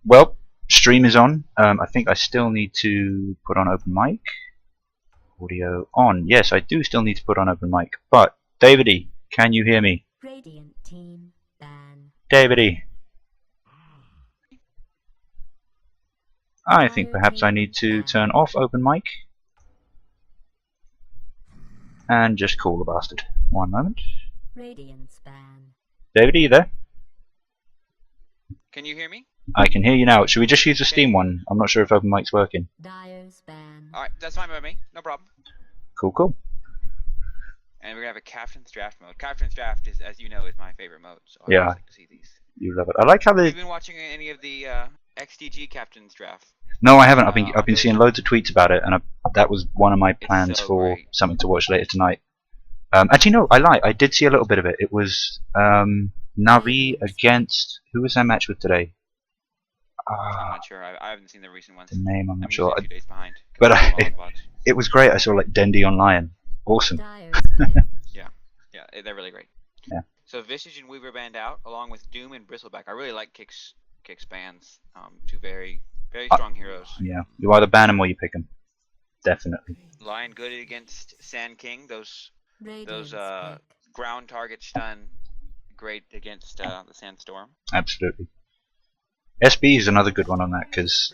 Well, stream is on. I think I still need to put on open mic. Audio on. Yes, I do still need to put on open mic. But, davidy, can you hear me? Radiant team ban. davidy. I think perhaps I need to turn off open mic. And just call the bastard. One moment. Radiance ban. davidy, you there? Can you hear me? I can hear you now. Should we just use the Steam one? I'm not sure if open mic's working. Dyer's ban. Alright, that's fine by me. No problem. Cool, cool. And we're gonna have a Captain's Draft mode. Captain's Draft is, as you know, is my favorite mode. So I Yeah. always like to see these. You love it. I like how Have they... you been watching any of the XTG Captain's Draft? No, I haven't. I've been seeing loads of tweets about it, and that was one of my plans so for great. something to watch later tonight. Actually, no, I lie. I did see a little bit of it. It was Navi against... Who was that match with today? I'm not sure. I haven't seen the recent ones. The name, I'm not I'm sure. usually a few days behind. But Watch. it was great. I saw like Dendy on Lion. Awesome. Dyer's ban. Yeah, they're really great. Yeah. So Visage and Weaver banned out, along with Doom and Bristleback. I really like Kick's bans. Two very strong heroes. Yeah, you either ban them or you pick them. Definitely. Lion good against Sand King. Those Radiance pick. ground target stun great against the Sandstorm. Absolutely. SB is another good one on that because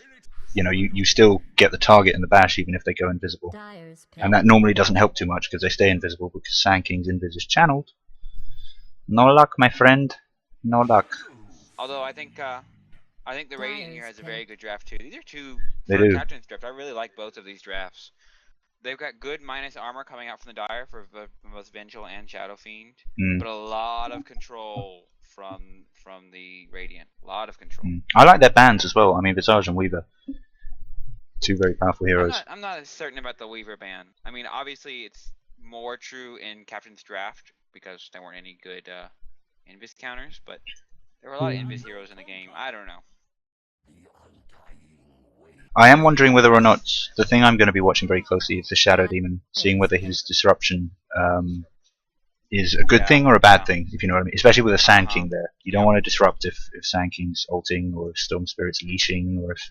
you know you still get the target in the bash even if they go invisible, Dyer's pick. and that normally doesn't help too much because they stay invisible because Sand King's invis is channeled. No luck, my friend. No luck. Although I think the Radiant here has a very good draft too. These are two They for do. Captain's Draft. I really like both of these drafts. They've got good minus armor coming out from the Dire for both Vengeful and Shadow Fiend, but a lot of control from the Radiant. A lot of control. I like their bans as well. I mean, Visage and Weaver, two very powerful heroes. I'm not as certain about the Weaver ban. I mean, obviously it's more true in Captain's Draft because there weren't any good invis counters, but there were a lot of invis heroes in the game. I don't know. I am wondering whether or not the thing I'm going to be watching very closely is the Shadow Demon, seeing whether his disruption is a good thing or a bad thing, if you know what I mean. Especially with a Sand King there, you don't want to disrupt if Sand King's ulting or if Storm Spirit's leashing or if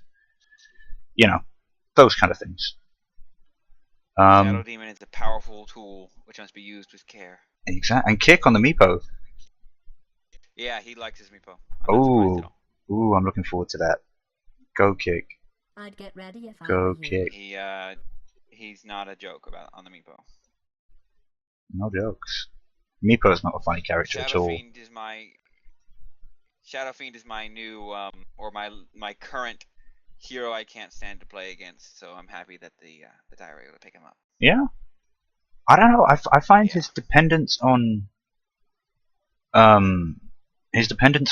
those kind of things. Shadow Demon is a powerful tool which must be used with care. Exactly, and kick on the Meepo. Yeah, he likes his Meepo. Ooh, I'm looking forward to that. Go kick. I'd get ready if I Go were you. kick. He's not a joke on the Meepo. No jokes. Meepo's not a funny character at all. Shadow Fiend is my new or my current hero I can't stand to play against. So I'm happy that the Dire were able to pick him up. Yeah. I don't know. I find his dependence on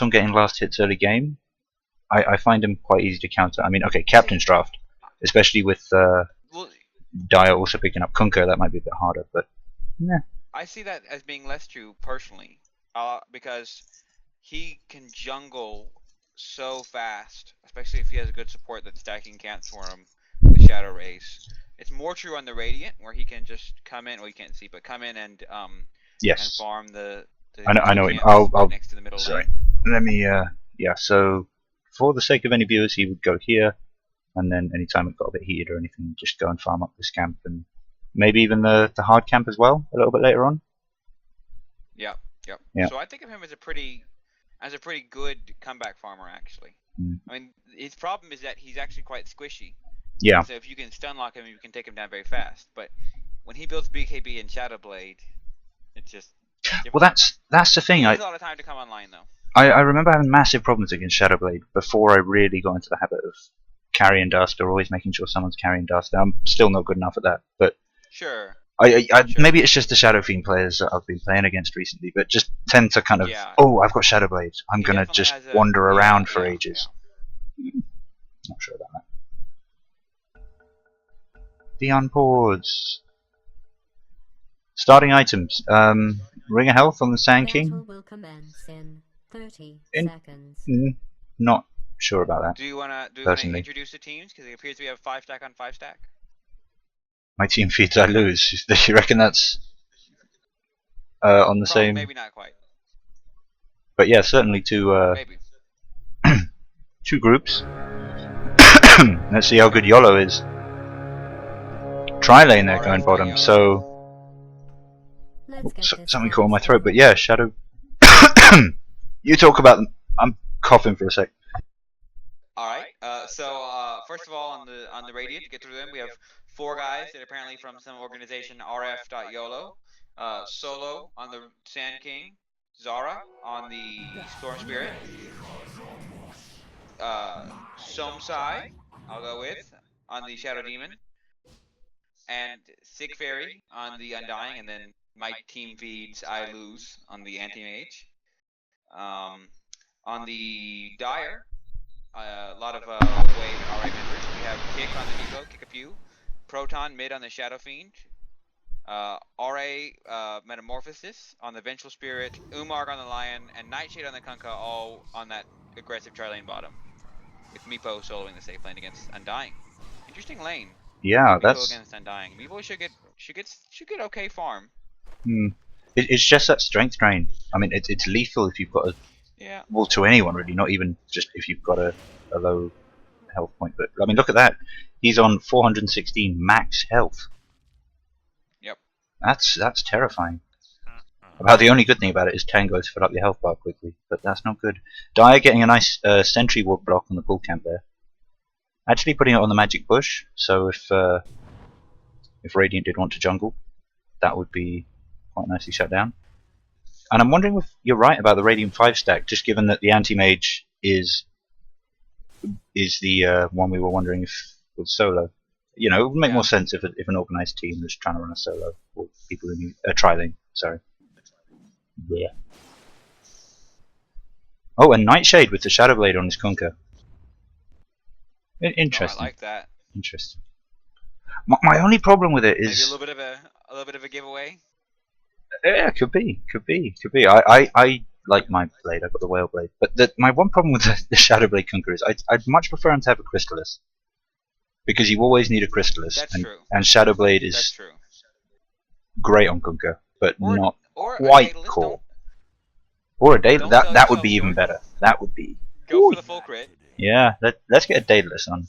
getting last hits early game. I find him quite easy to counter. I mean, okay, Captain's Draft, especially with Dire also picking up Kunkka, that might be a bit harder, but yeah. I see that as being less true personally, because he can jungle so fast, especially if he has a good support that's stacking cants for him with Shadow Rays. It's more true on the Radiant, where he can just come in. Well, you can't see, but come in and and farm the I know. I'll next to the middle sorry. lane. Let me. Yeah. So, for the sake of any viewers, he would go here, and then anytime it got a bit heated or anything, just go and farm up this camp, and maybe even the hard camp as well a little bit later on. Yep. Yeah. So I think of him as a pretty good comeback farmer actually. I mean, his problem is that he's actually quite squishy. Yeah. So if you can stun lock him, you can take him down very fast. But when he builds BKB and Shadow Blade, it's just different. Well, that's the thing. It takes a lot of time to come online though. I remember having massive problems against Shadow Blade before I really got into the habit of carrying dust or always making sure someone's carrying dust. I'm still not good enough at that, but sure. Maybe it's just the Shadow Fiend players that I've been playing against recently, but just tend to kind of, I've got Shadow Blade, I'm gonna just wander around for ages. Not sure about that. The unpause. Starting items. Ring of Health on the Sand King. Battle will commence in 30 In- seconds. Not sure about that. Do you wanna Personally. introduce the teams? Because it appears we have 5 stack on 5 stack. My team feeds I lose. Do you reckon that's on the same? Maybe not quite. But yeah, certainly two Maybe. two groups. Let's see how good YOLO is. Tri-lane there going bottom, so... Let's get this something party caught in my throat, but started. yeah, Shadow... You talk about them. I'm coughing for a sec. Alright, first of all, on the radio, to get through them, we have 4 guys that are apparently from some organization, rf.yolo. Solo on the Sand King. Zara on the Storm Spirit. Somsai, I'll go with, on the Shadow Demon. And Sick Fairy on the Undying, and then my team feeds I Lose on the Anti-Mage. On the Dire, a lot of Wave RA members. We have Kick on the Meepo, Kick a few. Proton mid on the Shadow Fiend. RA Metamorphosis on the Vengeful Spirit. Umarg on the Lion, and Nightshade on the Kunkka, all on that aggressive tri-lane bottom. With Meepo soloing the safe lane against Undying. Interesting lane. Yeah, Meepo that's... against Undying. Meepo should get okay farm. It's just that strength drain. I mean, it's lethal if you've got a... Yeah. Well, to anyone really, not even just if you've got a low health point. But, I mean, look at that. He's on 416 max health. Yep. That's terrifying. About the only good thing about it is Tango to fill up your health bar quickly, but that's not good. Dire getting a nice sentry ward block on the pool camp there. Actually putting it on the magic bush, so if Radiant did want to jungle, that would be quite nicely shut down. And I'm wondering if you're right about the Radiant 5 stack, just given that the anti-mage is the one we were wondering if was solo. You know, it would make more sense if an organised team was trying to run a solo, or people who knew tri-lane. Sorry. Yeah. Oh, and Nightshade with the Shadow Blade on his Kunkka. Interesting. Oh, I like that. Interesting. My only problem with it is Maybe a little bit of a giveaway. Yeah, could be. I like my blade. I've got the whale blade, but my one problem with the Shadow Blade Kunkka is I'd much prefer him to have a Crystallis, because you always need a Crystallis. That's and, true. And Shadow Blade That's is true. great on Kunkka, but Or not a quite Daedalus, core. Or a Daedalus. don't sell That would yourself be even short. better. That would be. Go for the full crit. Yeah, let's get a Daedalus on.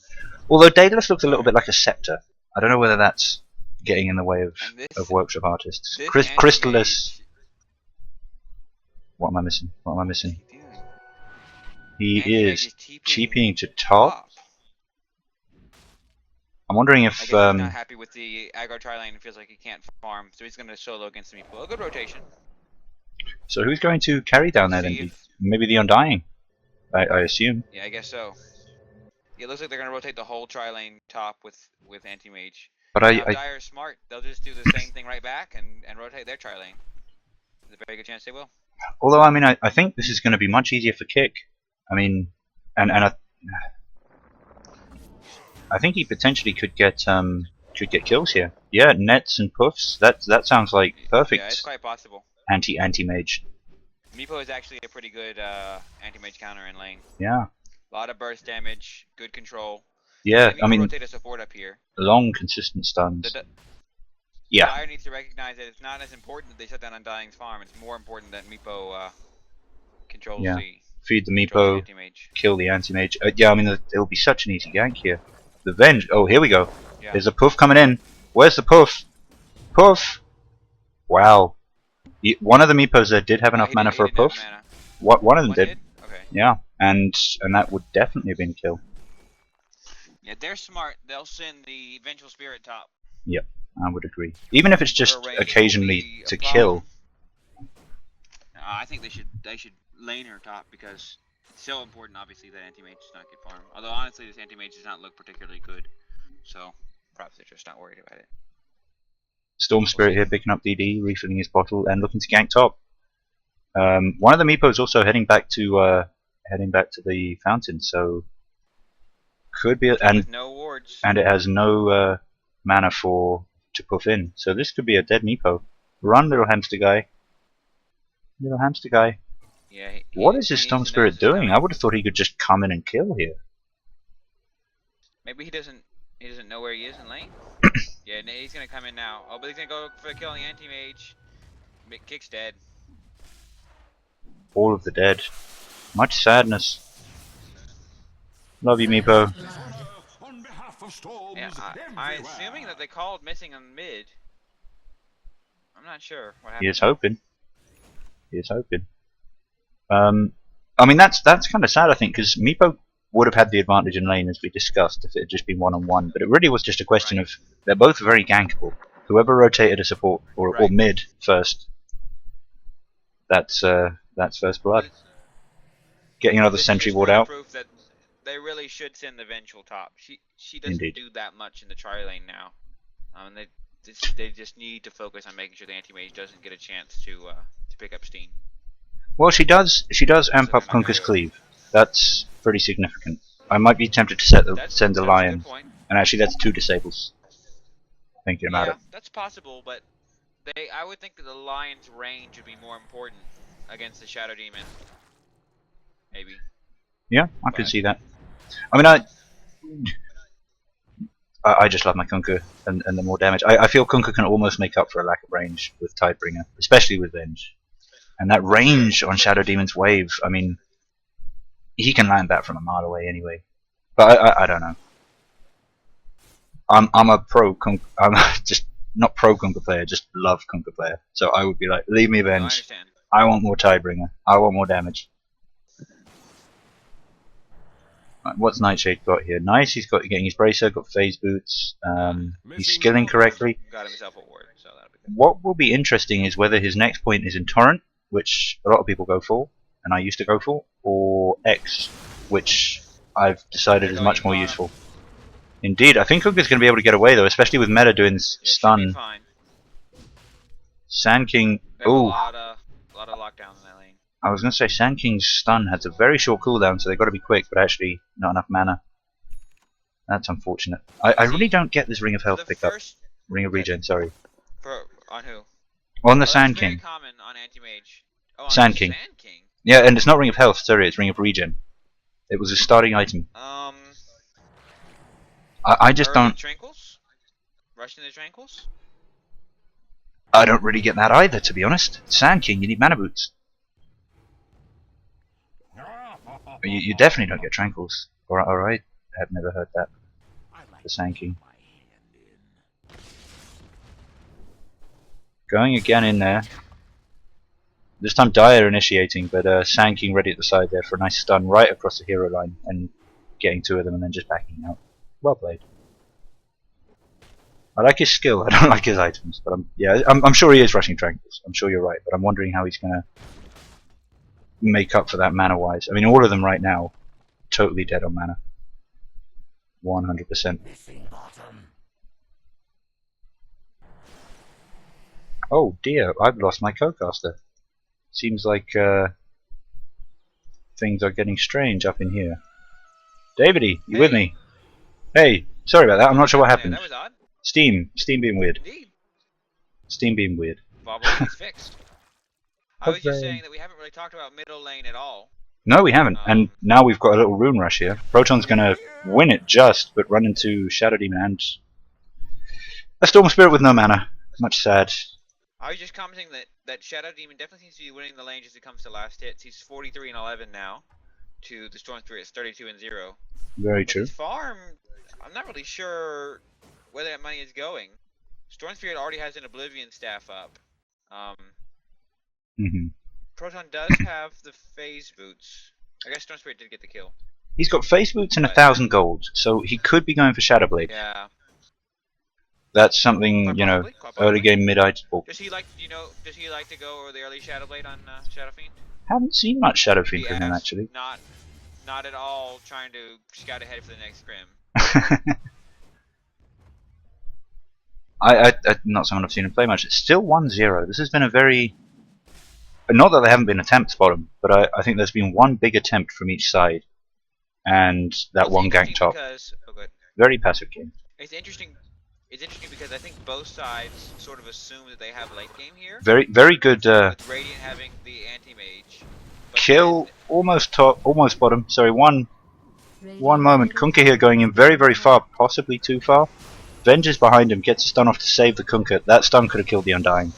Although Daedalus looks a little bit like a scepter. I don't know whether that's getting in the way of workshop artists. Crystallis. What am I missing? What am I missing? He is TPing to top. I'm wondering if I guess he's not happy with the aggro tri-lane and feels like he can't farm, so he's going to solo against the Meepo. A good rotation. So who's going to carry down there then? Maybe the Undying, I assume. Yeah, I guess so. Yeah, it looks like they're going to rotate the whole tri-lane top with anti-mage. But if Dire's smart, they'll just do the same thing right back and rotate their tri-lane. There's a very good chance they will. Although, I mean, I think this is going to be much easier for Kick. I mean, and I think he potentially could get kills here. Yeah, nets and puffs. That sounds like perfect. Yeah, it's quite possible. Anti-mage. Meepo is actually a pretty good anti-mage counter in lane. Yeah. A lot of burst damage, good control. Yeah, I mean, rotate a support up here. Long, consistent stuns. Yeah. Dire needs to recognize that it's not as important that they shut down Undying's farm. It's more important that Meepo controls the. Feed the Meepo, kill the anti-mage. Yeah, I mean, it'll be such an easy gank here. The Venge. Oh, here we go. Yeah. There's a puff coming in. Where's the puff? Puff! Wow. One of the Meepos there did have enough mana for a puff. One of them did. Okay. Yeah, and that would definitely have been a kill. Yeah, they're smart. They'll send the Vengeful Spirit top. Yep, I would agree. Even if it's just occasionally to kill. I think they should lane her top, because it's so important, obviously, that anti-mage does not get farm. Although honestly, this anti-mage does not look particularly good, so perhaps they're just not worried about it. Storm Spirit here picking up DD, refilling his bottle, and looking to gank top. One of the Meepos also heading back to the fountain, so could be and no wards. And it has no mana to puff in, so this could be a dead Meepo. Run, little hamster guy. Little hamster guy. Yeah. What is this Storm Spirit doing? I would have thought he could just come in and kill here. Maybe he doesn't know where he is in lane. Yeah, he's gonna come in now. Oh, but he's gonna go for the kill on the anti-mage. Kick's dead. All of the dead. Much sadness. Love you, Meepo. Yeah, I'm assuming that they called missing on mid. I'm not sure what happened. He is hoping. He is hoping. I mean, that's kind of sad, I think, because Meepo would have had the advantage in lane, as we discussed, if it had just been one-on-one. But it really was just a question of they're both very gankable. Whoever rotated a support or mid first, that's first blood. Getting another sentry ward out. Proof that they really should send the Vengeful top. She doesn't do that much in the tri lane now. And they just need to focus on making sure the anti-mage doesn't get a chance to pick up steam. Well, she does amp up Kunkka's cleave. That's pretty significant. I might be tempted to send the lion, and actually that's 2 disables. Thinking about it. That's possible, but I would think that the lion's range would be more important against the Shadow Demon. Maybe. Yeah, I could see that. I mean, I just love my Kunkka and the more damage. I feel Kunkka can almost make up for a lack of range with Tidebringer, especially with Venge. And that range on Shadow Demon's wave, I mean, he can land that from a mile away anyway. But I don't know. I'm a pro Kunkka. I'm just not pro Kunkka player, just love Kunkka player. So I would be like, leave me Venge. I want more Tidebringer. I want more damage. Right, what's Nightshade got here? Nice, he's getting his bracer, got phase boots. He's skilling correctly. Got himself a ward, so that'll be good. What will be interesting is whether his next point is in Torrent, which a lot of people go for, and I used to go for, or X, which I've decided is much more useful. Indeed, I think Kunkka's going to be able to get away though, especially with meta doing stun. Sand King, ooh. A lot of lockdown in that lane. I was going to say Sand King's stun has a very short cooldown, so they've got to be quick, but actually not enough mana. That's unfortunate. I really don't get this Ring of Health pickup. Ring of Regen, sorry. On who? On the Sand King. Very common on anti-mage. Oh, on Sand King. Sand King. Yeah, and it's not Ring of Health, sorry, it's Ring of Regen. It was a starting item. I just don't... Tranquils? Rushing the Tranquils? I don't really get that either, to be honest. Sand King, you need mana boots. You definitely don't get Tranquils. Alright, I have never heard that. The Sand King. Going again in there. This time Dire initiating, but Sand King ready at the side there for a nice stun right across the hero line and getting 2 of them and then just backing out. Well played. I like his skill, I don't like his items, but I'm sure he is rushing Tranquils. I'm sure you're right, but I'm wondering how he's gonna make up for that mana wise. I mean, all of them right now totally dead on mana. 100%. Oh dear, I've lost my co-caster. Seems like things are getting strange up in here. Davidy, you with me? Hey, sorry about that. I'm not sure what happened. That was odd. Steam being weird. Indeed. Steam being weird. Wobbling is fixed. I was just saying that we haven't really talked about middle lane at all. No, we haven't. And now we've got a little rune rush here. Proton's gonna win it just, but run into Shadow Demon and a Storm Spirit with no mana. Much sad. I was just commenting that Shadow Demon definitely seems to be winning the lane as it comes to last hits. He's 43 and 11 now, to the Storm Spirit's 32 and 0. Very true. His farm, I'm not really sure where that money is going. Storm Spirit already has an Oblivion staff up. Proton does have the phase boots. I guess Storm Spirit did get the kill. He's got phase boots and 1,000 gold, so he could be going for Shadow Blade. Yeah. That's something, you know, early game mid-item. Does he like, does he like to go over the early Shadow Blade on Shadow Fiend? Haven't seen much Shadow Fiend from him actually. Not at all trying to scout ahead for the next scrim. I'm not someone I've seen him play much. It's still 1-0. This has been a very... Not that there haven't been attempts for him, but I think there's been one big attempt from each side. And that one gank top. Very passive game. It's interesting because I think both sides sort of assume that they have late game here. Very good. With Radiant having the anti-mage. Kill, almost top, almost bottom. Sorry, one moment. Kunkka here going in very, very far, possibly too far. Venge is behind him, gets a stun off to save the Kunkka. That stun could have killed the Undying.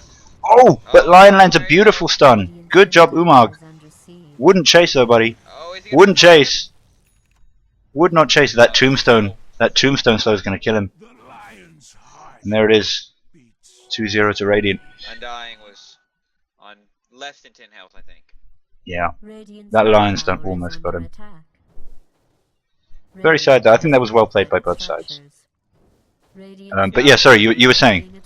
Oh, but Lion lands a beautiful stun. Good job, Umag. Wouldn't chase though, buddy. Wouldn't chase. Would not chase that tombstone That tombstone slow is going to kill him. And there it is. 2-0 to Radiant. Undying was on less than 10 health, I think. Yeah. Radiant's That bottom Lion's tower done is almost under got him. attack. Very sad though. I think that was well played by both sides. But yeah, sorry, you were saying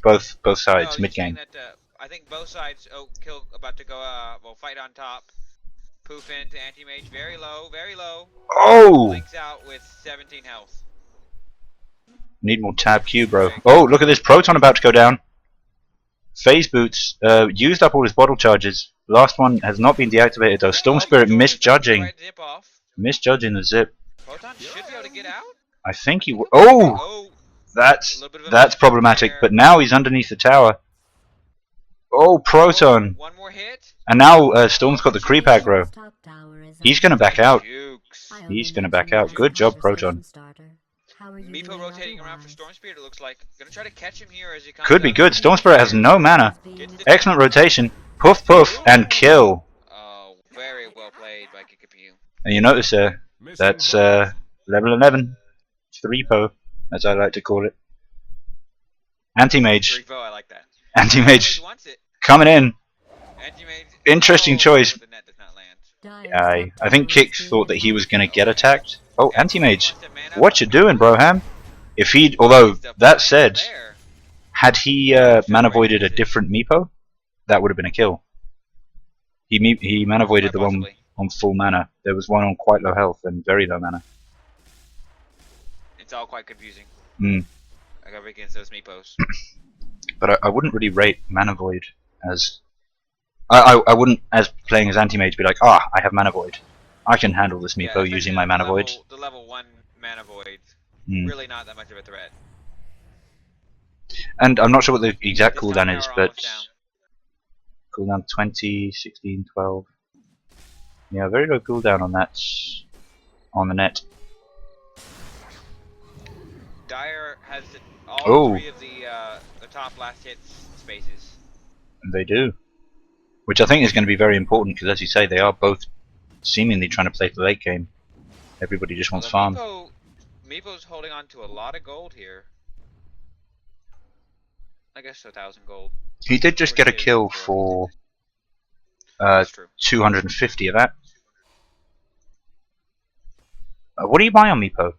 both sides No, mid you're saying game. that, I think both sides. Oh, kill about to go. Well, fight on top. Poof into anti-mage. Very low. Very low. Oh! Links out with 17 health. Need more tab Q, bro. Oh, look at this Proton about to go down. Phase Boots used up all his bottle charges. Last one has not been deactivated though. Storm Spirit misjudging. Misjudging the zip. Proton should be able to get out. I think he. Oh! Oh, That's problematic. But now he's underneath the tower. Oh, Proton. one more hit. And now Storm's got the creep aggro. He's gonna back out. Jukes. He's gonna back out. Good job, Proton. Meepo rotating around for Storm Spirit. It looks like gonna try to catch him here as he comes. Could be up. good. Storm Spirit has no mana. Excellent rotation. Poof poof and kill. Oh, very well played by Kikapu. And you notice that's level 11. 3-po, as I like to call it. Anti-mage. I like that. Anti-mage Wants it. coming in. Anti-mage. Interesting choice. The net does not land. I think Kick thought that he was going to get attacked. Oh, Anti-mage. What you doing, Broham? If he'd, although, that said, had he mana voided a different Meepo, that would have been a kill. He mana voided the one on full mana. There was one on quite low health and very low mana. It's all quite confusing. Mm. I gotta break against those Meepos. But I wouldn't really rate mana void as... I wouldn't, as playing as Anti-Mage, be like, I have mana void. I can handle this Meepo using my mana void. The level 1 mana void, Mm. really not that much of a threat. And I'm not sure what the exact This cooldown time is, power but... almost down. Cooldown 20, 16, 12. Yeah, very low cooldown on that. On the net. Dire has all 3 of the top last hits spaces. They do. Which I think is going to be very important, because as you say, they are both seemingly trying to play for the late game. Everybody just wants farm. Meepo's holding on to a lot of gold here. I guess 1,000 gold. He did just get a kill for That's true. 250 of that. What do you buy on Meepo?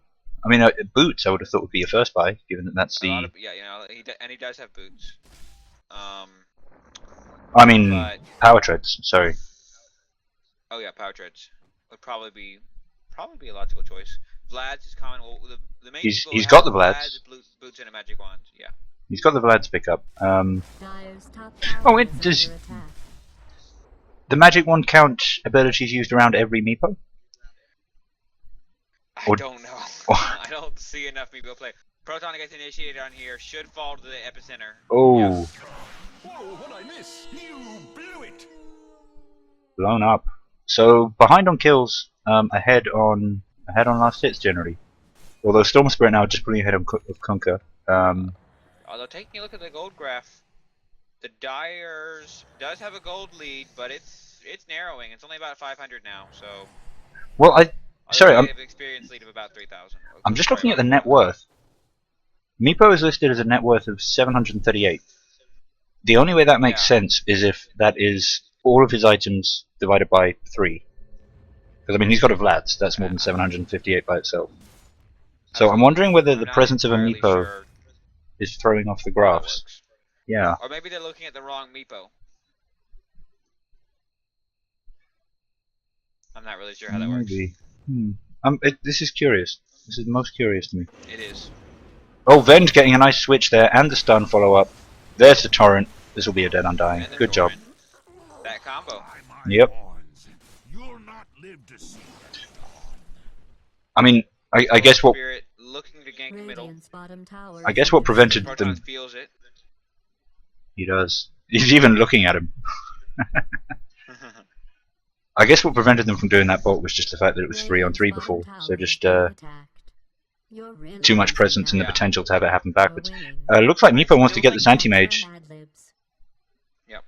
I mean, boots I would have thought would be your first buy, given that that's the... Yeah, you know, he does have boots. I mean, but, power treads, sorry. Oh yeah, power treads would probably be a logical choice. Vlad's is common. Well, the main He's people got have the Vlads. boots and a magic wand. Yeah. He's got the Vlad's pickup. Oh, it does... The magic wand count abilities used around every Meepo? I don't know. I don't see enough Meepo play. Proton gets initiated on here. Should fall to the epicenter. Oh. Yeah. Whoa, what'd I miss? You blew it! Blown up. So behind on kills, ahead on last hits generally. Although Storm Spirit now just pulling ahead of Kunkka. Although taking a look at the gold graph, the Dyers does have a gold lead, but it's narrowing. It's only about 500 now. So. Well, sorry, I'm experience lead of about 3,000. I'm just looking at the net worth. Meepo is listed as a net worth of 738. The only way that makes sense is if that is all of his items divided by 3. Because I mean, he's got a Vlad's. That's more than 758 by itself. So I'm wondering whether the presence of a Meepo is throwing off the graphs. Yeah. Or maybe they're looking at the wrong Meepo. I'm not really sure how that works. This is curious. This is most curious to me. It is. Oh, Ven's getting a nice switch there, and the stun follow-up. There's the torrent. This will be a dead undying. Good job. That combo. Yep. I mean, I guess what... Looking to gank middle. I guess what prevented them... Feels it. He does. He's even looking at him. I guess what prevented them from doing that bolt was just the fact that it was 3-on-3 before. So just too much presence and the potential to have it happen backwards. Looks like Meepo wants to get this anti-mage. Yep.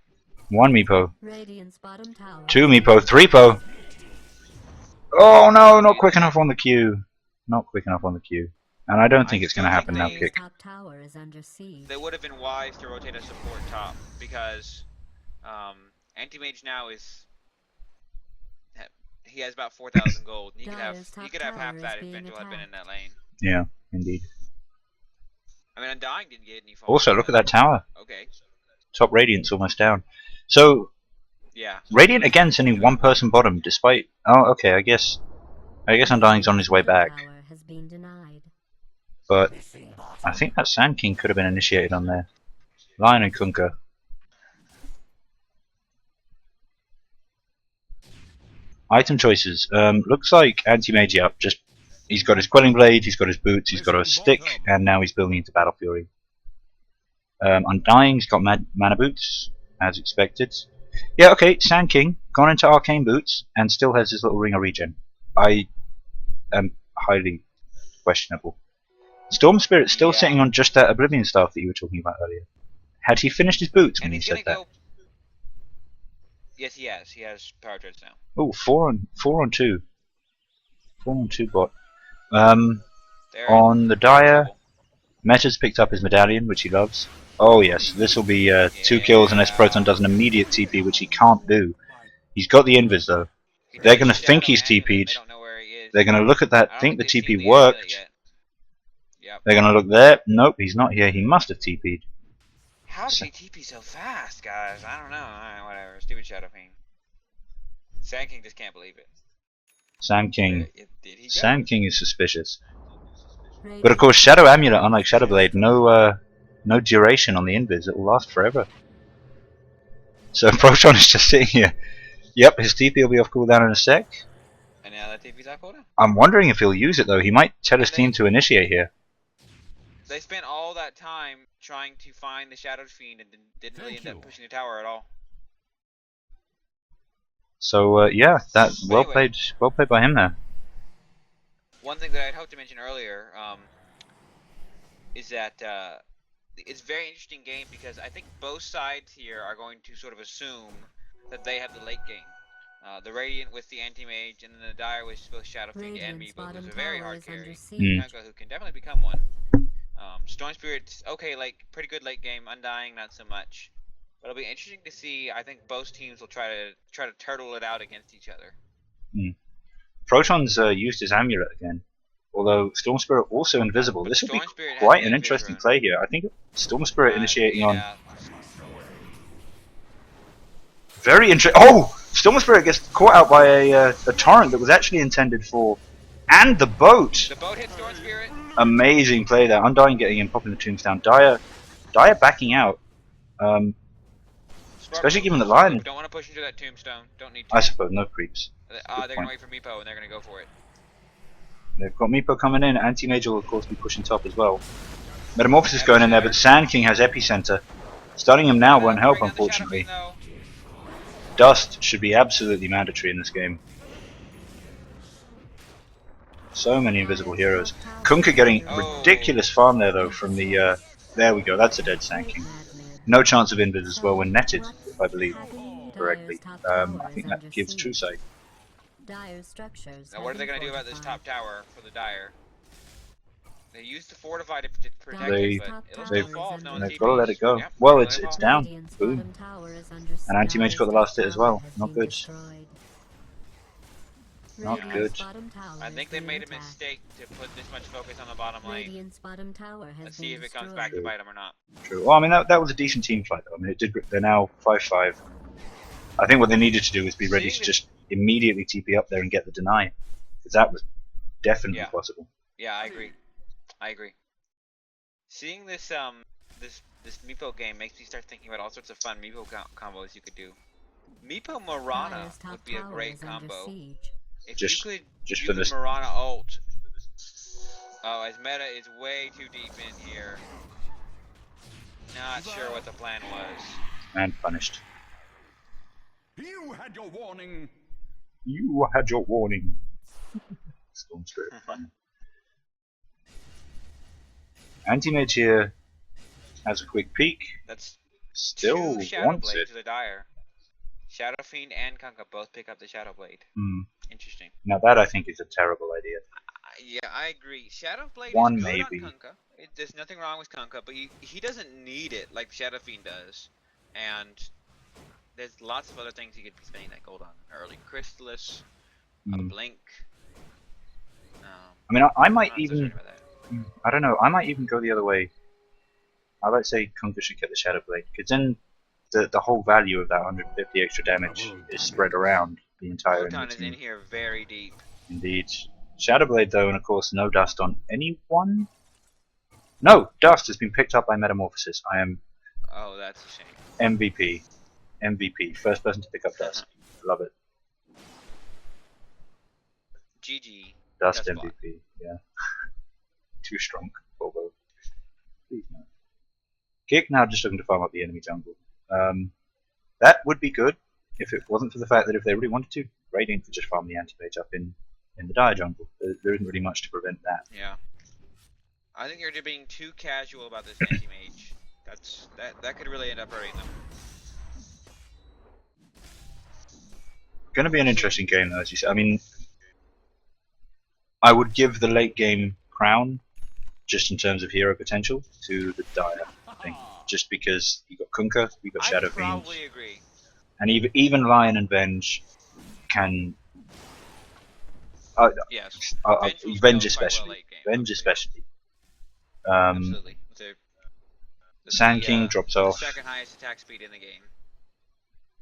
1 Meepo. 2 Meepo. 3-po. Oh no, not quick enough on the Q. Not quick enough on the Q. And I don't think it's still going to think happen now, they- Kick. Top tower is under siege. They would have been wise to rotate a support top because Anti-Mage now is he has about 4,000 gold. And he could have Dyer's top half tower that is if being Vengeful had been in that lane. Yeah, indeed. I mean, Undying didn't get any. Also, look at that tower. Okay. Top Radiant's almost down. So, Yeah. Radiant again sending one person bottom despite... Oh, okay, I guess Undying's on his way back. Tower has been denied. But I think that Sand King could have been initiated on there. Lion and Kunkka. Item choices. Looks like Anti-Mage, yeah, just he's got his Quelling Blade, he's got his boots, he's got a stick, and now he's building into Battle Fury. Undying's got Mana Boots, as expected. Yeah, okay, Sand King, gone into Arcane Boots, and still has his little ring of regen. I am highly questionable. Storm Spirit's still Yeah. sitting on just that Oblivion Staff that you were talking about earlier. Had he finished his boots when And he he's said gonna that? go. Yes, he has. He has power treads now. Oh, 4 on 2. 4 on 2 bot. They're On the in Dire, trouble. Meta's picked up his medallion, which he loves. Oh yes, this will be 2 kills unless Proton does an immediate TP, which he can't do. He's got the invis though. He They're does gonna shadow think he's amulet, TP'd. They don't know where he is. They're going to look at that, I don't think the they've seen TP the amulet worked. yet. Yep. They're going to look there. Nope, he's not here. He must have TP'd. How did he TP so fast, guys? I don't know. Alright, whatever. Stupid Shadow Fiend. Sand King just can't believe it. Sand King. Did he go? Sand King is suspicious. But of course, Shadow Amulet, unlike Shadow Blade, no duration on the invis. It will last forever. So Proton is just sitting here. Yep, his TP will be off cooldown in a sec. And now that TP's out cooldown. I'm wondering if he'll use it though. He might tell his team to initiate here. They spent all that time trying to find the Shadow Fiend and didn't really end up pushing the tower at all. So yeah, that But anyway. well played by him there. One thing that I'd hoped to mention earlier is that it's a very interesting game because I think both sides here are going to sort of assume that they have the late game. The Radiant with the Anti-Mage and then the Dire with both Shadow Fiend and Meepo, who's a very hard carry. Kunkka, who can definitely become one. Storm Spirit's okay, like pretty good late game. Undying, not so much. But it'll be interesting to see. I think both teams will try to turtle it out against each other. Proton's used his amulet again. Although Storm Spirit also invisible. But This will be Storm Spirit has quite the an invis interesting rune. play here. I think Storm Spirit initiating on Yeah. very interesting. Oh! Storm Spirit gets caught out by a torrent that was actually intended for, and the boat. The boat hit Storm Spirit. Amazing play there. Undying getting in, popping the tombstone. Dire backing out. Especially given the line. Don't want to push into that tombstone. Don't need I to. suppose no creeps. They're gonna wait for Meepo and they're gonna go for it. They've got Meepo coming in. Anti-Mage will of course be pushing top as well. Metamorphosis going in there, but Sand King has Epicenter. Starting him now won't help, Bring down the Shadow unfortunately. Fiend, though. Dust should be absolutely mandatory in this game. So many invisible heroes. Kunkka getting Oh. ridiculous farm there though from the there we go, that's a dead Sand King. No chance of invis as well when netted, if I believe correctly. I think that gives true sight. Dyer's structures. Now, what are they gonna do about this top tower for the Dire? They used the fortify to protect They- it, but it'll they've- still fall if no one They've TPs. got to let it go. Yep, Well, let it's it fall. down. Boom. And Anti-Mage got the last hit as well. Not good. Not good. I think they made a mistake to put this much focus on the bottom lane. Radiant's bottom tower has Let's see been if it comes back to destroyed. bite them or not. True. Well, I mean that was a decent team fight though. I mean it did. They're now 5-5. I think what they needed to do was be ready to just immediately TP up there and get the deny, because that was definitely Yeah. possible. Yeah, I agree. I agree. Seeing this this Meepo game makes me start thinking about all sorts of fun Meepo combos you could do. Meepo Mirana Dyer's top would be a tower great is under combo. siege. If Just- you could just use for the this- Mirana ult. Oh, as meta is way too deep in here. Not sure what the plan was. And punished. You had your warning. You had your warning. Storm Spirit. Fun. Anti-Mage here has a quick peek. That's Still two Shadow wants Blades it. to the Dire. Shadow Fiend and Kunkka both pick up the Shadow Blade. Hmm. Interesting. Now that I think is a terrible idea. Yeah, I agree. Shadowblade One is good maybe. on Kunkka. There's nothing wrong with Kunkka, but he doesn't need it like Shadow Fiend does. And there's lots of other things he could be spending that gold on. Early Chrysalis, a Mm. Blink. I mean, I I'm might not so even. certain about that. I don't know. I might even go the other way. I might say Kunkka should get the Shadowblade, because then the whole value of that 150 extra damage is spread around the entire enemy Photon is in team. here very deep. Indeed. Shadowblade, though, and of course, no dust on anyone. No, dust has been picked up by Metamorphosis. I am Oh, that's a shame. MVP. MVP. First person to pick up dust. Love it. GG. Dust Dust block. MVP. Yeah. Too strong. Bobo. Please no. Kick now just looking to farm up the enemy jungle. That would be good if it wasn't for the fact that if they really wanted to, Radiant could just farm the anti-mage up in the dire jungle. There isn't really much to prevent that. Yeah. I think you're just being too casual about this anti-mage. That could really end up hurting them. Gonna be an interesting game though, as you said. I mean, I would give the late game crown, just in terms of hero potential, to the dire, I think. Just because you got Kunkka, you got Shadow I Fiend, probably agree. and even Lion and Venge can. Yes. Venge will scale quite well especially. late game, Venge obviously. especially. Absolutely. Sand King drops off. The second highest attack speed in the game.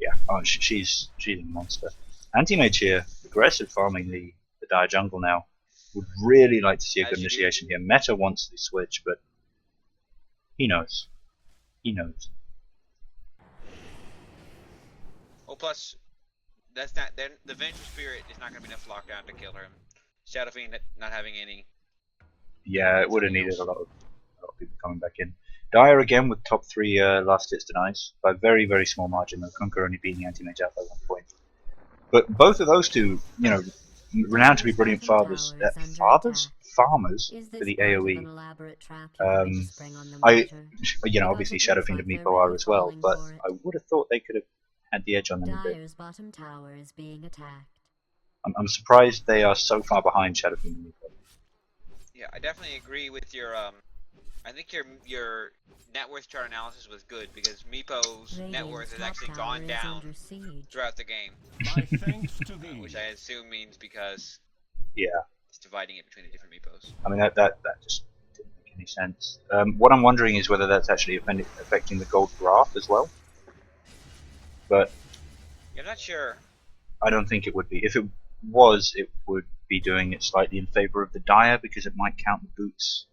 Yeah, she's a monster. Anti-mage here, aggressive farming the dire jungle now. Would really like to see a As good you do. initiation here. Meta wants the switch, but he knows. He knows. Oh, plus, that's not. Then the Vengeful Spirit is not going to be enough lockdown to kill him. Shadow Fiend not having any. Yeah, it would have needed a lot of people coming back in. Dire again with top 3 last hits denies by very, very small margin, though Kunkka only beating anti-mage out by 1 point. But both of those two, you know, renowned to be brilliant farmers for the AoE. Obviously Shadow Fiend and Meepo are as well, but I would have thought they could have had the edge on them a bit. Dire's bottom tower is being attacked. I'm surprised they are so far behind Shadow Fiend and Meepo. Yeah, I definitely agree with your. I think your net worth chart analysis was good because Meepo's net worth has actually gone down throughout the game, My thanks to thee. which I assume means because Yeah, it's dividing it between the different Meepos. I mean that just didn't make any sense. What I'm wondering is whether that's actually affecting the gold graph as well. But Yeah, I'm not sure. I don't think it would be. If it was, it would be doing it slightly in favor of the dire because it might count the boots.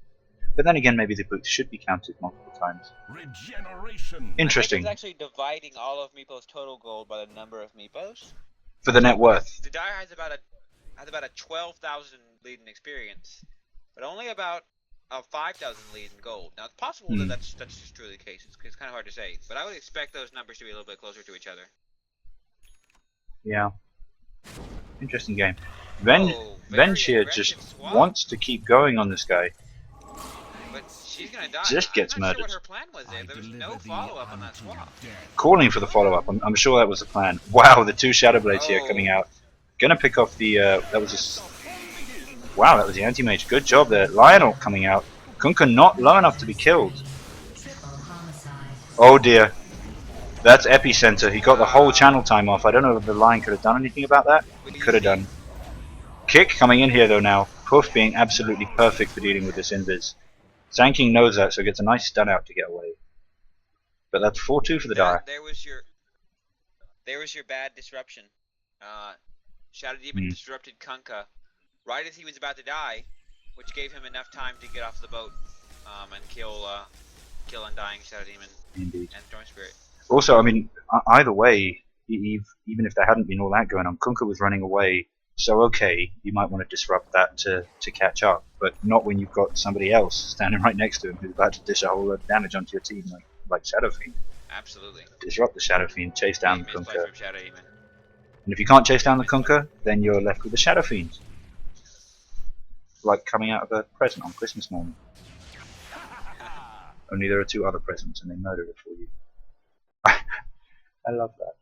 But then again, maybe the boots should be counted multiple times. Regeneration. Interesting. I think it's actually dividing all of Meepo's total gold by the number of Meepos. For the net worth. The dire has about a 12,000 lead in experience, but only about a 5,000 lead in gold. Now it's possible that that's just truly the case. It's kind of hard to say, but I would expect those numbers to be a little bit closer to each other. Yeah. Interesting game. Venge here just wants to keep going on this guy. But she's gonna die. Just gets I'm not murdered. Sure what her plan was there. There was no follow-up on that swap. Calling for the follow-up. I'm sure that was the plan. Wow, the 2 Shadow Blades here coming out. Gonna pick off the, wow, that was the anti-mage. Good job there. Lionel coming out. Kunkka not low enough to be killed. Oh dear. That's epicenter. He got the whole channel time off. I don't know if the Lion could have done anything about that. He could have done. Kick coming in here though now. Puff being absolutely perfect for dealing with this invis. Sand King knows that, so gets a nice stun out to get away. But that's 4-2 for the dire. There was your bad disruption. Shadow Demon disrupted Kunkka right as he was about to die, which gave him enough time to get off the boat and kill Undying, Shadow Demon, Indeed. and Storm Spirit. Also, I mean, either way, even if there hadn't been all that going on, Kunkka was running away. So okay, you might want to disrupt that to catch up, but not when you've got somebody else standing right next to him who's about to dish a whole lot of damage onto your team, like Shadow Fiend. Absolutely. Disrupt the Shadow Fiend, chase down the Misplay Kunkka. from Shadow Demon. And if you can't chase down the Kunkka, then you're left with the Shadow Fiend. Like coming out of a present on Christmas morning. Only there are 2 other presents and they murdered it for you. I love that.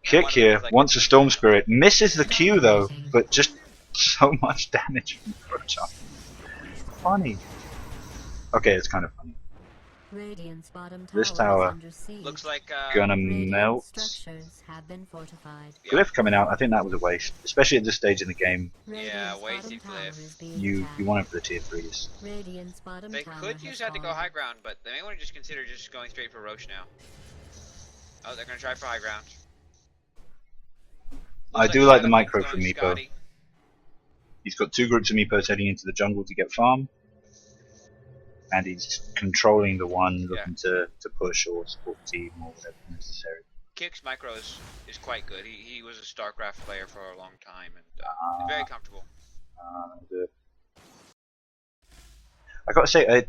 Kick here, wants a Storm Spirit, misses the Q though, but just so much damage from Proton. Funny. Okay, it's kind of funny. Radiant's bottom This tower tower is under siege. Looks like gonna Radiant melt. structures have been fortified. yeah, Glyph coming out, I think that was a waste, especially at this stage in the game. Radiant's wasted bottom tower Glyph. is being You attacked. want it for the tier 3s. Radiant's bottom they tower could has use that to go fallen. high ground, but they may want to just consider just going straight for Roche now. Oh, they're gonna try for high ground. I Looks do like the Shadowfiend's micro going from Meepo. Scotty. He's got 2 groups of Meepos heading into the jungle to get farm. And he's controlling the one looking to push or support the team or whatever necessary. Kick's micro is quite good. He was a StarCraft player for a long time and very comfortable. I gotta say,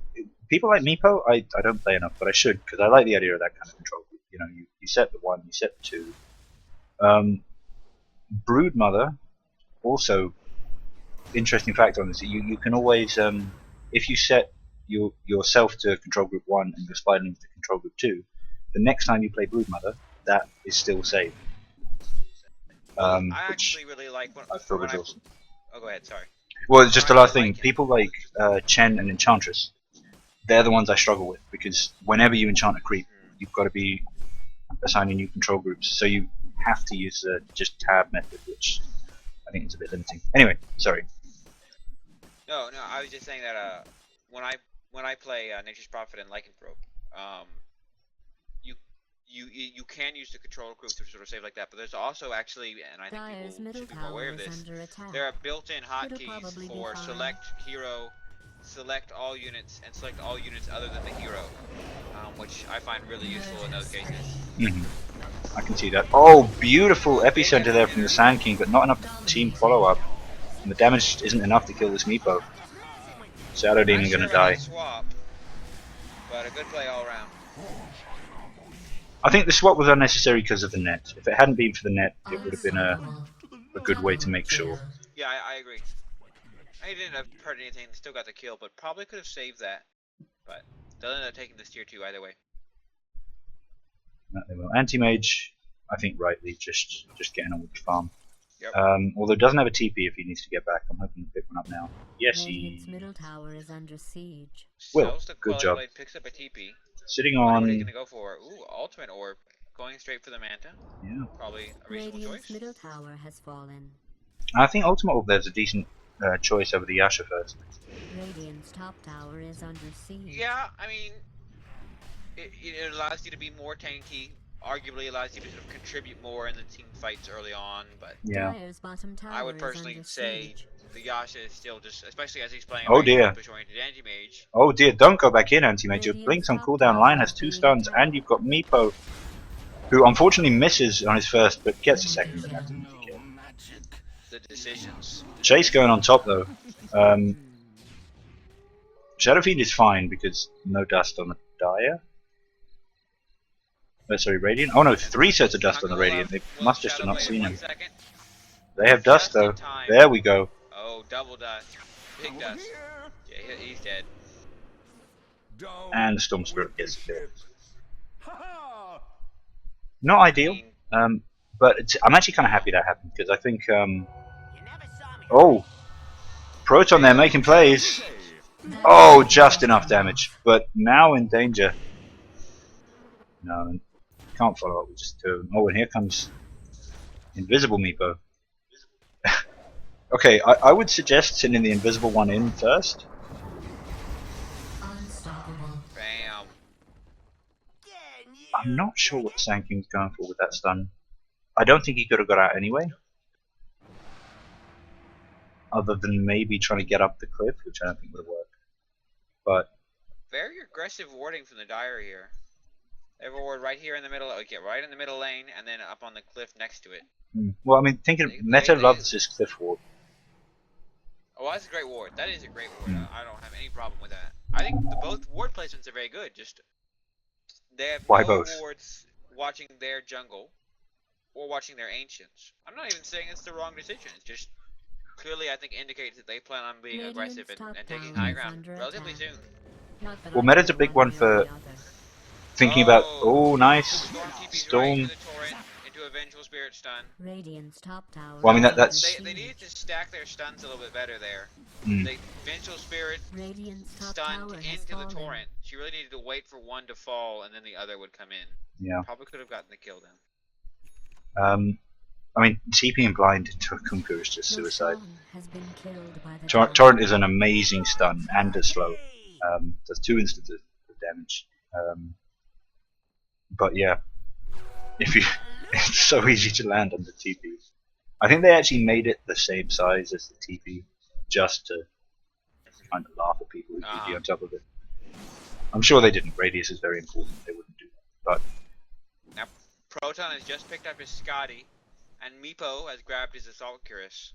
people like Meepo, I don't play enough, but I should, because I like the idea of that kind of control. You know, you set the 1, you set the 2. Broodmother, also, interesting fact on this, you can always, if you set yourself to control group 1 and your spiderling to control group 2, the next time you play Broodmother, that is still saved. I Which actually really like when, I thought when was awesome. Oh, go ahead. Sorry. Well, it's just I a last like thing. it. People like Chen and Enchantress, they're the ones I struggle with, because whenever you enchant a creep, you've got to be assigning new control groups, so you have to use the just tab method, which I think is a bit limiting. Anyway, sorry. No, I was just saying that when I play Nature's Prophet and Lycanthrope, you can use the control group to sort of save like that, but there's also actually, and I think Dyer's people middle should be more aware tower of is this, under attack. there are built-in It'll hotkeys probably be for fine. select hero, select all units, and select all units other than the hero, which I find really useful in those cases. I can see that. Oh, beautiful epicenter there from the Sand King, but not enough team follow-up. And the damage isn't enough to kill this Meepo. Shadow Demon gonna die. Swap, but a good play all around. I think the swap was unnecessary because of the net. If it hadn't been for the net, it would have been a good way to make sure. Yeah, I agree. I didn't have hurt anything, still got the kill, but probably could have saved that. But they'll end up taking this tier 2 either way. That they will. Anti-Mage, I think rightly, just getting on with the farm. Yep. Although doesn't have a TP if he needs to get back. I'm hoping to pick one up now. Yes, Radiant's he middle tower is under siege. will. Sells the Good Quality job. Blade, picks up a TP. Sitting What are they on. gonna go for? Ooh, Ultimate Orb. Going straight for the Manta. Yeah. Probably a reasonable Radiant's choice. middle tower has fallen. I think Ultimate Orb there's a decent choice over the Yasha first. Radiant's top tower is under siege. Yeah, I mean, it allows you to be more tanky. Arguably allows you to sort of contribute more in the team fights early on, but Yeah. Dyer's bottom tower I would is personally under say siege. the Yasha is still just, especially as he's playing Oh a dear. push-oriented anti-mage. Oh dear, don't go back in, Anti-Mage. Your Radiant's Blink's on top cooldown, tower Lion has is 2 being stuns, attacked. and you've got Meepo, who unfortunately misses on his first, but gets a second, and that's an easy kill. The decisions. Chase going on top though. Shadow Fiend is fine because no dust on the Dire. Sorry, Radiant. Oh no, 3 sets of dust on the Radiant. They must just have not seen him. They have dust though. There we go. Oh, double dust. Big dust. Yeah, he's dead. And the Storm Spirit gets the kill. Ha-ha! Not ideal, I mean, but I'm actually kind of happy that happened because I think. Oh, Proton there making plays. Oh, just enough damage, but now in danger. No, can't follow up with just 2. Oh, and here comes Invisible Meepo. Okay, I would suggest sending the invisible one in first. bam. I'm not sure what Sand King's going for with that stun. I don't think he could have got out anyway. Other than maybe trying to get up the cliff, which I don't think would have worked. But Very aggressive warding from the Dire here. They have a ward right here in the middle. Okay, right in the middle lane, and then up on the cliff next to it. well, I mean, thinking Meta loves this cliff ward. Oh, that's a great ward. That is a great ward. I don't have any problem with that. I think both ward placements are very good. Just they have Why no both? wards watching their jungle or watching their ancients. I'm not even saying it's the wrong decision. It's just clearly, I think, indicates that they plan on being Radiant's aggressive top and taking tower high is ground under relatively attack. soon. Not that Well, I Meta's a know big one way or for the other. thinking about. Oh. Oh, nice Storm TP's right Storm. into the turret, into into a Vengeful Spirit stun. Radiant's top tower. Well, I mean, is that's- under They needed siege. to stack their stuns a little bit better there. Mm. They Vengeful Spirit Radiant's top stunned tower has into the fallen. torrent. She really needed to wait for one to fall and then the other would come in. Yeah. Probably could have gotten the kill then. I mean, TPing blind into a Kunku is just Your suicide. song has been killed by the Torrent is an amazing stun and a slow. Does 2 instances of damage. But yeah, if you, it's so easy to land on the TP. I think they actually made it the same size as the TP, just to kind of laugh at people who TP on top of it. I'm sure they didn't. Radius is very important. They wouldn't do that. But Now, Proton has just picked up his Scotty, and Meepo has grabbed his Assault Cuirass,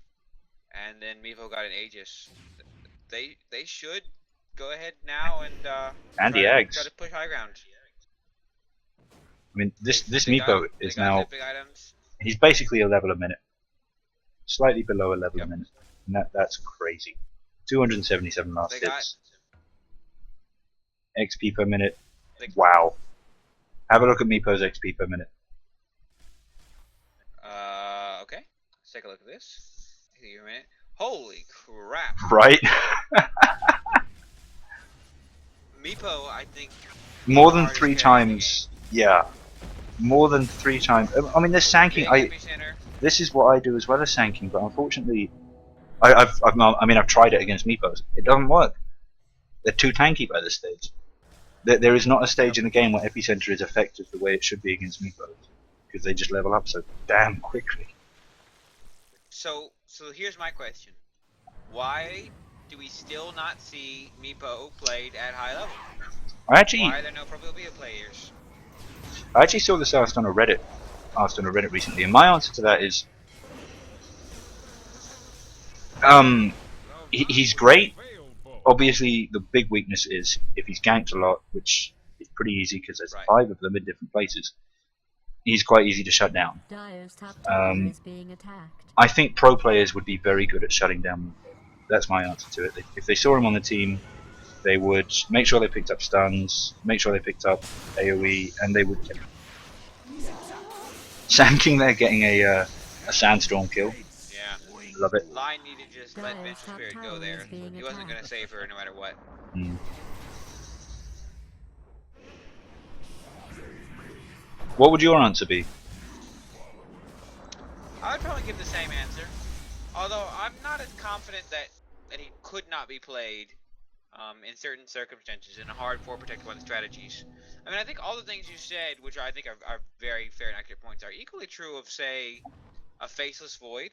and then Meepo got an Aegis. They should go ahead now and the try Ags. to push high ground. I mean, this They Meepo got- is they got now. the big items. He's basically a level a minute, slightly below a level Yep. a minute, and that's crazy. 277 last They got- hits, XP per minute. They- Wow. Have a look at Meepo's XP per minute. Okay. Let's take a look at this. Give you a minute. Holy crap! Right? Meepo, I think. More than hardest 3 carry in the times. Yeah. More than 3 times. I mean, this sanking. Big epicenter. This is what I do as well as sanking, but unfortunately, I've tried it against Meepos. It doesn't work. They're too tanky by this stage. There is not a stage in the game where epicenter is effective the way it should be against Meepos, because they just level up so damn quickly. So here's my question: why do we still not see Meepo played at high level? I actually Why are there no Pro players? saw this asked on a Reddit recently, and my answer to that is, he's great. Obviously, the big weakness is if he's ganked a lot, which is pretty easy because there's Right. 5 of them in different places. He's quite easy to shut down. Dire's top tower Um, is being attacked. I think pro players would be very good at shutting down Meepo. That's my answer to it. If they saw him on the team, they would make sure they picked up stuns, make sure they picked up AoE, and they would kill him. Sanking there, getting a sandstorm kill. Yeah. Love it. Line needed to just let Dire's Vengeful top Spirit tower go is there. being He wasn't gonna attacked. save her no matter what. Mm. What would your answer be? I would probably give the same answer. Although I'm not as confident that he could not be played in certain circumstances in a hard 4 protected 1 strategies. I mean, I think all the things you said, which I think are very fair and accurate points, are equally true of, say, a Faceless Void,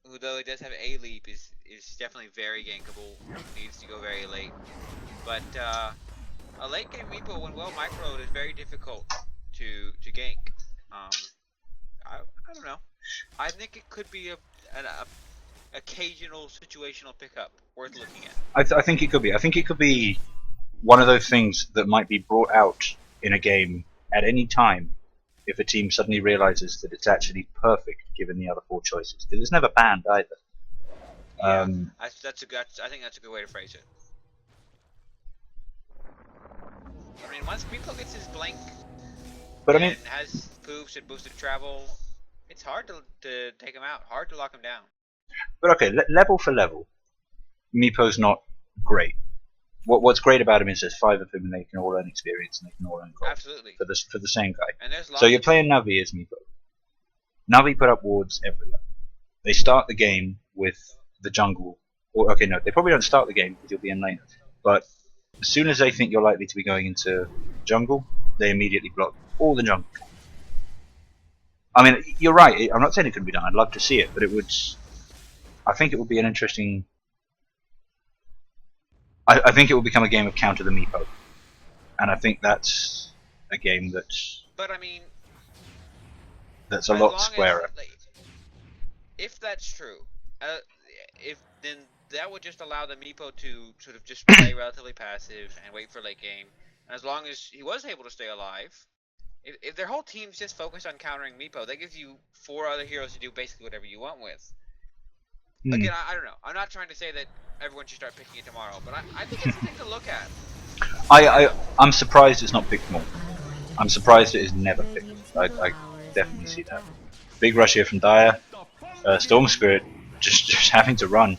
who though he does have a leap is definitely very gankable, needs to go very late. But a late game Meepo when well microed is very difficult to gank. I don't know. I think it could be an occasional situational pickup worth looking at. I think it could be. I think it could be one of those things that might be brought out in a game at any time if a team suddenly realizes that it's actually perfect given the other 4 choices, because it's never banned either. Yeah, I think that's a good way to phrase it. I mean, once Meepo gets his blink, But I mean, and has poofs and boosted travel, it's hard to take him out, hard to lock him down. but okay, level for level, Meepo's not great. What's great about him is there's 5 of him and they can all earn experience and they can all earn gold Absolutely. for the same guy. And there's lots So you're of playing Navi as Meepo. Navi put up wards everywhere. They start the game with the jungle. Or okay, no, they probably don't start the game because you'll be in lane. But as soon as they think you're likely to be going into jungle, they immediately block all the jungle. I mean, you're right. I'm not saying it couldn't be done. I'd love to see it, but it would. I think it would be an interesting. I think it will become a game of counter the Meepo, and I think that's a game But I mean, that's a as lot long as, squarer. like, if that's true, then that would just allow the Meepo to sort of just play relatively passive and wait for late game. And as long as he was able to stay alive, if their whole team's just focused on countering Meepo, that gives you 4 other heroes to do basically whatever you want with. Again, I don't know. I'm not trying to say that everyone should start picking it tomorrow, but I think it's a thing to look at. I'm surprised it's not picked more. I'm surprised it is never picked. I definitely see that. Big rush here from Dire. Storm Spirit just having to run.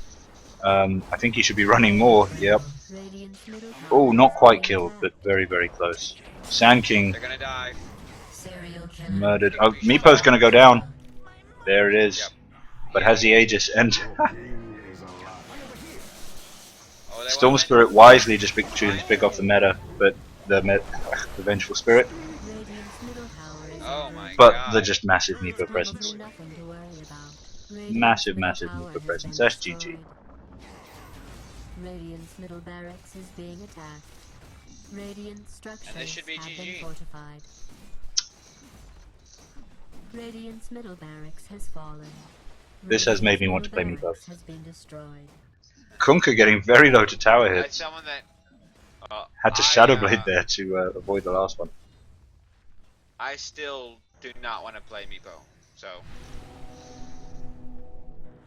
I think he should be running more. Yep. Oh, not quite killed, but very close. Sand King They're gonna die. murdered. Oh, Meepo's gonna go down. There it is. Yep. But has the Aegis and Oh, they Storm want Spirit wisely just chooses to pick off the meta, but the Vengeful Spirit. Oh my But god. they're just massive Meepo presence. Massive Meepo presence. That's GG. Radiant's middle barracks is being attacked. Radiant structures should be have GG. been fortified. Radiant's middle barracks has fallen. This has made me want to play Radiant's Meepo. barracks has been destroyed. Kunka getting very low to tower That's hits. someone that Had to Shadowblade there to avoid the last one. I still do not want to play Meepo, so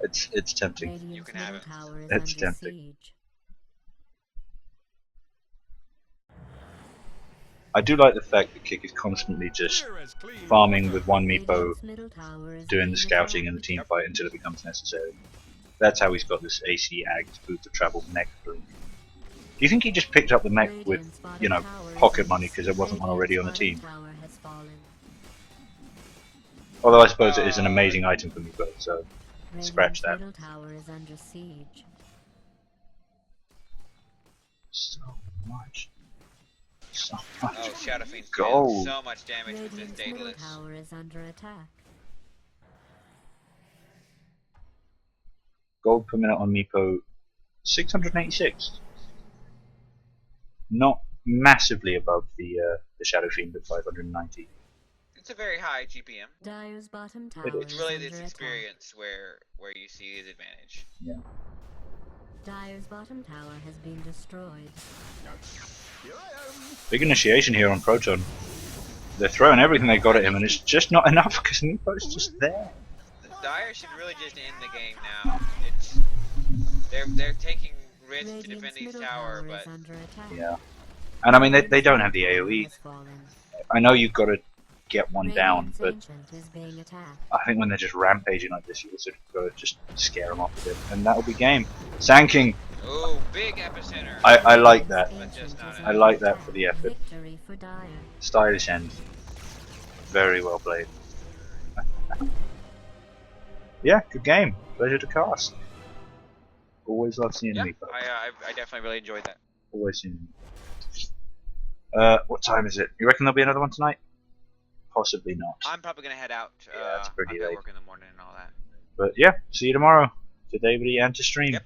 It's tempting. Radiant's can have middle it. tower is It's under tempting. siege. I do like the fact that Kick is constantly just farming with one Meepo, Radiant's middle tower is doing being the scouting and the attacked. team fight until it becomes necessary. That's how he's got this AC Ags booth of travel mech through. Do you think he just picked up the mech with, Radiant's bottom you know, tower is pocket under money because there wasn't one already on the Radiant's team? bottom tower has fallen. Although I suppose it is an amazing item for Meepo, so scratch that. Radiant's middle tower is under siege. So much. So much. oh, Shadow Fiend's Gold. doing so much damage with this Radiant's middle Daedalus. tower is under attack. Gold per minute on Meepo, 686. Not massively above the Shadow Fiend at 590. It's a very high GPM. Dire's bottom tower It is. It's is really under this attack. experience where you see his advantage. Yeah. Dire's bottom tower has been destroyed. Here I am. Big initiation here on Proton. They're throwing everything they got at him, and it's just not enough because Meepo's just there. Dire should really just end the game now. It's they're taking risks to defend Radiant's his middle tower, tower but is under attack. Yeah. And I mean, they don't have the AoE. Has fallen. I know you've got to get one down, Radiant's but ancient is being attacked. I think when they're just rampaging like this, you also got to just scare them off a bit, and that'll be game. Sand King, oh, big epicenter. I like that. But just not Ancient is enough. I like that for the effort. Victory for Dire. Stylish end. Very well played. Yeah, good game. Pleasure to cast. Always love seeing Yeah, Meepo. I definitely really enjoyed that. Always seeing him. What time is it? You reckon there'll be another one tonight? Possibly not. I'm probably gonna head out. Yeah, it's pretty I've got late. work in the morning and all that. But yeah, see you tomorrow to davidy and to stream. Yep.